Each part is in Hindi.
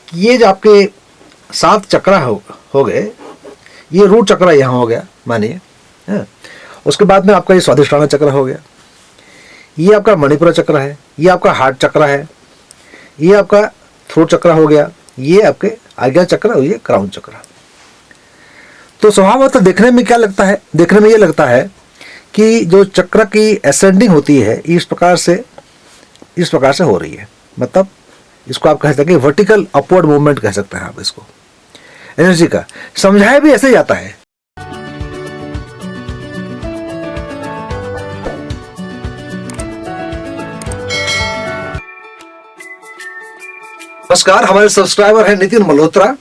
कि ये जो आपके 7 चक्र हो गए, ये रूट चक्र यहाँ हो गया मानिए, है। उसके बाद में आपका ये स्वादिष्ठान चक्र हो गया, ये आपका मणिपुर चक्र है, ये आपका हार्ट चक्र है, ये आपका थ्रोट चक्र हो गया, ये आपके आज्ञा चक्र और ये क्राउन चक्र। तो स्वभावतः देखने में क्या लगता है, देखने में ये लगता है कि जो चक्र की असेंडिंग होती है इस प्रकार से हो रही है। मतलब इसको आप कह सकते हैं वर्टिकल अपवर्ड मूवमेंट कह सकते हैं आप इसको, एनर्जी का। समझाया भी ऐसे जाता है। नमस्कार, हमारे सब्सक्राइबर हैं नितिन मल्होत्रा।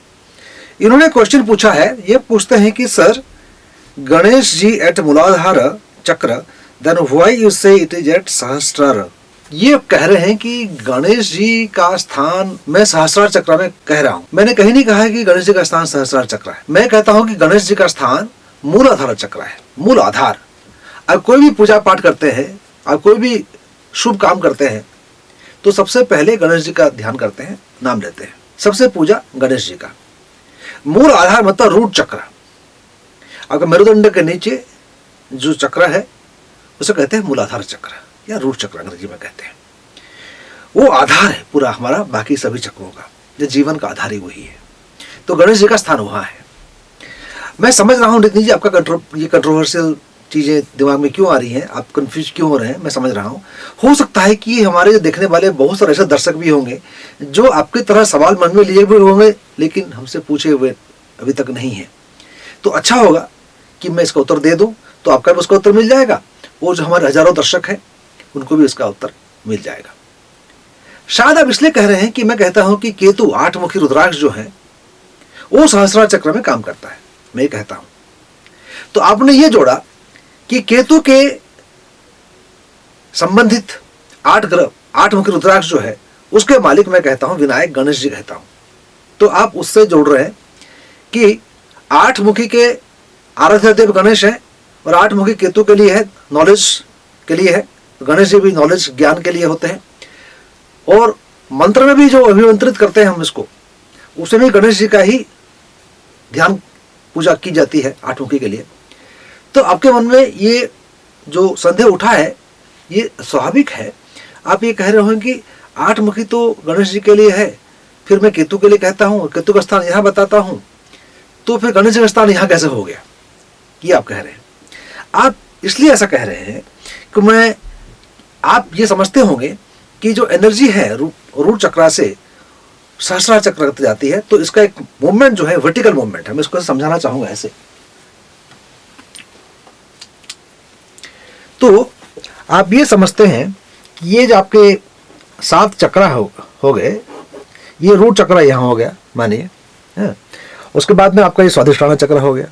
इन्होंने क्वेश्चन पूछा है, ये पूछते हैं कि सर गणेश जी एट मूलाधार चक्र, देन व्हाई यू से इट इज एट सहस्त्रार। ये कह रहे हैं कि गणेश जी का स्थान मैं सहस्त्रार चक्र में कह रहा हूं। मैंने कहीं नहीं कहा है कि गणेश जी का स्थान सहस्त्रार चक्र है। मैं कहता हूं कि गणेश जी का स्थान मूलाधार चक्र है, मूल आधार। अब कोई भी पूजा पाठ करते हैं, अब कोई भी शुभ काम करते हैं तो सबसे पहले गणेश जी का ध्यान करते हैं, नाम लेते हैं, सबसे पूजा गणेश जी का। मूल आधार मतलब रूट चक्र। अगर मेरुदंड के नीचे जो चक्र है उसे कहते हैं मूलाधार चक्र या रूट चक्र अंग्रेजी में कहते हैं। वो आधार है पूरा हमारा बाकी सभी चक्रों का, जो जीवन का आधार ही वही है। तो गणेश जी का स्थान वहां है। मैं समझ रहा हूं नितिन जी आपका ये कंट्रोवर्शियल चीजें दिमाग में क्यों आ रही हैं, आप कंफ्यूज क्यों हो रहे हैं, मैं समझ रहा हूं। हो सकता है कि हमारे देखने वाले बहुत सारे ऐसे दर्शक भी होंगे जो आपकी तरह सवाल मन में लिए हुए होंगे लेकिन हमसे पूछे हुए अभी तक नहीं है। तो अच्छा होगा कि मैं इसका उत्तर दे दूं, तो आपका भी उसका उत्तर मिल जाएगा और जो हमारे हजारों दर्शक हैं उनको भी इसका उत्तर मिल जाएगा। शायद आप इसलिए कह रहे हैं कि मैं कहता हूं कि केतु 8 मुखी रुद्राक्ष जो है वो सहस्रार चक्र में काम करता है, मैं ये कहता हूं। तो आपने ये जोड़ा कि केतु के संबंधित 8 मुखी रुद्राक्ष जो है उसके मालिक मैं कहता हूं विनायक गणेश जी कहता हूं। तो आप उससे जोड़ रहे हैं कि 8 मुखी के आराध्य देव गणेश है और 8 मुखी केतु के लिए है, नॉलेज के लिए है। गणेश जी भी नॉलेज ज्ञान के लिए होते हैं और मंत्र में भी जो अभिमंत्रित करते हैं हम इसको, उसमें भी गणेश जी का ही ध्यान पूजा की जाती है 8 मुखी के लिए। तो आपके मन में ये जो संदेह उठा है ये स्वाभाविक है। आप ये कह रहे हो कि 8 मुखी तो गणेश जी के लिए है, फिर मैं केतु के लिए कहता हूं, केतु का स्थान यहां बताता हूं, तो फिर गणेश जी का स्थान यहां कैसे हो गया, ये आप कह रहे हैं। आप इसलिए ऐसा कह रहे हैं कि आप ये समझते होंगे कि जो एनर्जी है रूट चक्र से सहस्रार चक्र तक जाती है, तो इसका एक मूवमेंट जो है वर्टिकल मूवमेंट है। मैं इसको समझाना चाहूंगा ऐसे। तो आप ये समझते हैं कि ये जो आपके 7 चक्र हो गए, ये रूट चक्र यहाँ हो गया मानिए, है। उसके बाद में आपका ये स्वादिष्ठान चक्र हो गया,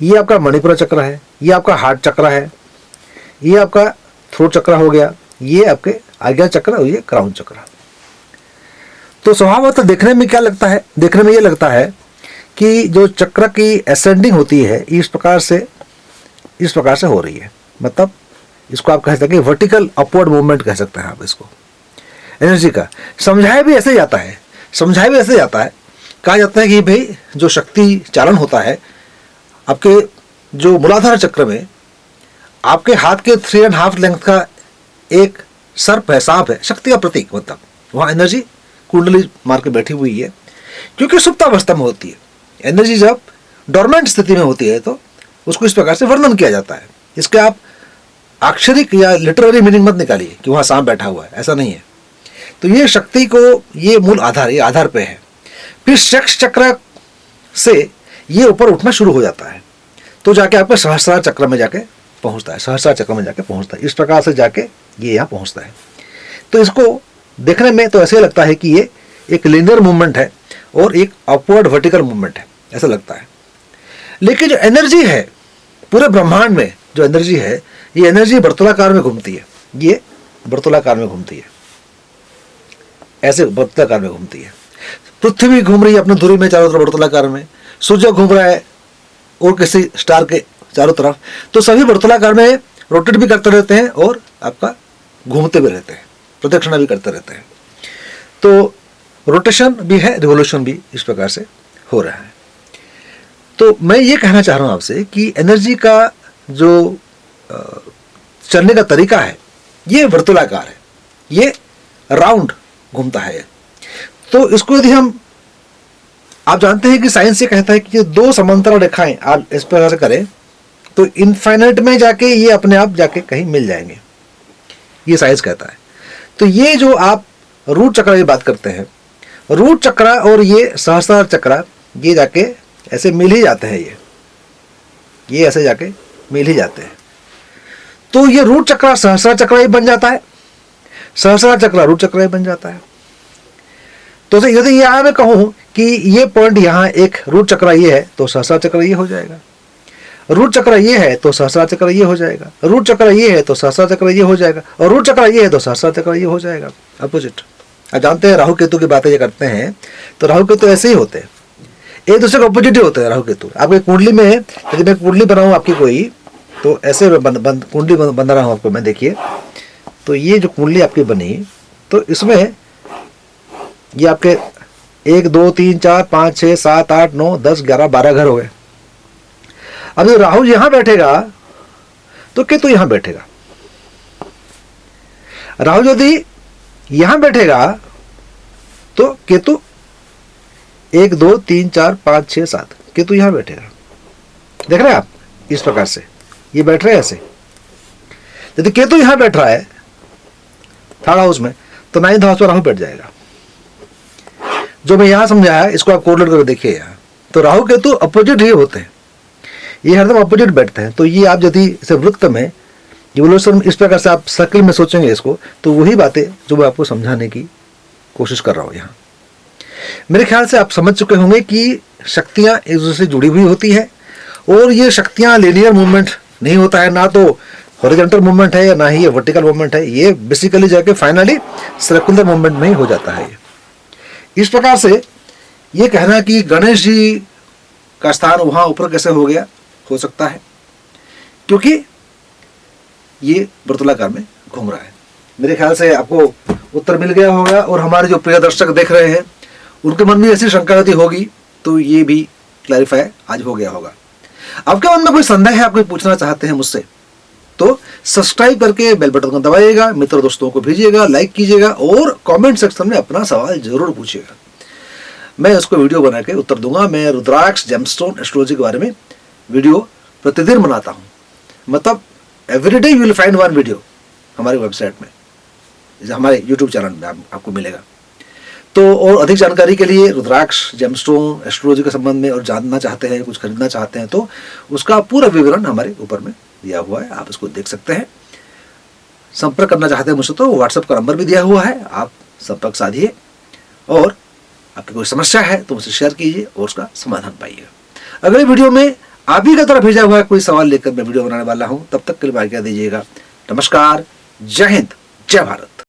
ये आपका मणिपुर चक्र है, ये आपका हार्ट चक्र है, ये आपका थ्रोट चक्र हो गया, ये आपके आज्ञा चक्र और ये क्राउन चक्र। तो स्वभावतः देखने में क्या लगता है, देखने में ये लगता है कि जो चक्र की असेंडिंग होती है इस प्रकार से हो रही है। मतलब इसको आप कह सकते हैं वर्टिकल अपवर्ड मूवमेंट कह सकते हैं आप इसको, एनर्जी का। समझाया भी ऐसे जाता है, कहा जाता है कि भाई जो शक्ति चालन होता है आपके जो मूलाधार चक्र में, आपके हाथ के 3.5 लेंथ का एक सर्प है, सांप है, शक्ति का प्रतीक। मतलब वहां एनर्जी कुंडली मार के बैठी हुई है, क्योंकि सुप्तावस्था में होती है। एनर्जी जब डोरमेंट स्थिति में होती है तो उसको इस प्रकार से वर्णन किया जाता है। इसके आप अक्षरिक या लिटरेरी मीनिंग मत निकालिए कि वहां सांप बैठा हुआ है, ऐसा नहीं है। तो ये शक्ति को, ये मूल आधार, ये आधार पे है। फिर सेक्स चक्र से ये ऊपर उठना शुरू हो जाता है, तो जाके आपके सहस्रार चक्र में जाके पहुंचता है, सहस्रार चक्र में जाके पहुंचता है। इस प्रकार से जाके ये यहाँ पहुंचता है। तो इसको देखने में तो ऐसे लगता है कि ये एक लिनियर मूवमेंट है और एक अपवर्ड वर्टिकल मूवमेंट है, ऐसा लगता है। लेकिन जो एनर्जी है पूरे ब्रह्मांड में, जो एनर्जी है, ये एनर्जी वर्तुलाकार में घूमती है। ये वर्तुलाकार में घूमती है, ऐसे वर्तुलाकार में घूमती है। पृथ्वी घूम रही है अपनी धुरी में चारों तरफ वर्तुलाकार में, सूर्य घूम रहा है और किसी स्टार के चारों तरफ। तो सभी वर्तुलाकार में रोटेट भी करते रहते हैं और आपका घूमते भी रहते हैं, प्रदक्षिणा भी करते रहते हैं। तो रोटेशन भी है, रिवोल्यूशन भी इस प्रकार से हो रहा है। तो मैं ये कहना चाह रहा हूं आपसे कि एनर्जी का जो चलने का तरीका है ये वर्तुलाकार है, ये राउंड घूमता है। तो इसको यदि हम, आप जानते हैं कि साइंस ये कहता है कि ये दो समांतर रेखाएं आप इस प्रकार से करें तो इनफाइनाइट में जाके ये अपने आप जाके कहीं मिल जाएंगे, ये साइंस कहता है। तो ये जो आप रूट चक्र की बात करते हैं, रूट चक्र और ये सहस्रार चक्र ये जाके ऐसे मिल ही जाते हैं, ये ऐसे जाके मिल ही जाते हैं। तो ये रूट चक्र सहस्रार चक्र ही बन जाता है, सहस्रार चक्र रूट चक्र ही बन जाता है। तो यदि यहां मैं कहूं कि ये पॉइंट यहां एक रूट चक्र ये है तो सहस्रार चक्र ये हो जाएगा, रूट चक्र ये है तो सहस्रार चक्र ये हो जाएगा, रूट चक्र ये है तो सहस्रार चक्र ये हो जाएगा, और रूट चक्र ये है तो सहस्रार चक्र ये हो जाएगा। अपोजिट। आप जानते हैं राहु केतु की बातें ये करते हैं तो राहु केतु ऐसे ही होते हैं, एक दूसरे के अपोजिट ही होते हैं। राहु केतु आपके कुंडली में, यदि मैं कुंडली बनाऊं आपकी कोई, तो ऐसे कुंडली बना रहा हूं आपको मैं, देखिए। तो ये जो कुंडली आपकी बनी, तो इसमें ये आपके 1 2 3 4 5 6 7 8 9 10 11 12 घर हो गए। अब जब राहु यहां बैठेगा तो केतु यहां बैठेगा, राहु यदि यहां बैठेगा तो केतु 1 2 3 4 5 6 7 केतु यहां बैठेगा। देख रहे हैं आप, इस प्रकार से ये बैठ रहे हैं ऐसे। यदि केतु यहां बैठ रहा है थर्ड हाउस में तो 9th हाउस में राहु बैठ जाएगा। जो मैं यहां समझाया इसको आप कोरिलेट करके देखिए यहां, तो राहु केतु अपोजिट ही होते हैं, ये हरदम अपोजिट बैठते हैं। तो ये आप यदि इसे वृत्त में इवोल्यूशन इस प्रकार से आप सर्कल में सोचेंगे इसको, तो वही बातें जो मैं आपको समझाने की कोशिश कर रहा हूं यहाँ। मेरे ख्याल से आप समझ चुके होंगे कि शक्तियां एक दूसरे से जुड़ी हुई होती है, और ये शक्तियां लिनियर मूवमेंट नहीं होता है, ना तो हॉरिजॉन्टल मूवमेंट है या ना ही ये वर्टिकल मूवमेंट है, ये बेसिकली जाके फाइनली सर्कुलर मूवमेंट में ही हो जाता है। इस प्रकार से ये कहना कि गणेश जी का स्थान वहां ऊपर कैसे हो सकता है, क्योंकि ये वर्तुलाकार में घूम रहा है। मेरे ख्याल से आपको उत्तर मिल गया होगा, और हमारे जो प्रिय दर्शक देख रहे हैं उनके मन में ऐसी शंका यदि होगी तो ये भी क्लैरिफाई आज हो गया होगा। आपके मन में कोई संदेह है, आप कोई पूछना चाहते हैं मुझसे, तो सब्सक्राइब करके बेल बटन को दबाइएगा, मित्र दोस्तों को भेजिएगा, लाइक कीजिएगा, और कमेंट सेक्शन में अपना सवाल जरूर पूछिएगा। मैं उसको वीडियो बना के उत्तर दूंगा। मैं रुद्राक्ष जेमस्टोन एस्ट्रोलॉजी के बारे में वीडियो प्रतिदिन बनाता हूं, मतलब everyday you will find one video हमारे वेबसाइट में, हमारे यूट्यूब चैनल में आपको मिलेगा। तो और अधिक जानकारी के लिए रुद्राक्ष जेमस्टोन एस्ट्रोलॉजी के संबंध में और जानना चाहते हैं, कुछ खरीदना चाहते हैं, तो उसका पूरा विवरण हमारे ऊपर में दिया हुआ है, आप इसको देख सकते हैं। संपर्क करना चाहते हैं मुझसे तो व्हाट्सएप का नंबर भी दिया हुआ है, आप संपर्क साधिए, और आपकी कोई समस्या है तो मुझसे शेयर कीजिए और उसका समाधान पाइएगा। अगले वीडियो में आप ही का तरफ भेजा हुआ कोई सवाल लेकर मैं वीडियो बनाने वाला हूं। तब तक के लिए आज्ञा दीजिएगा। नमस्कार, जय हिंद, जय भारत।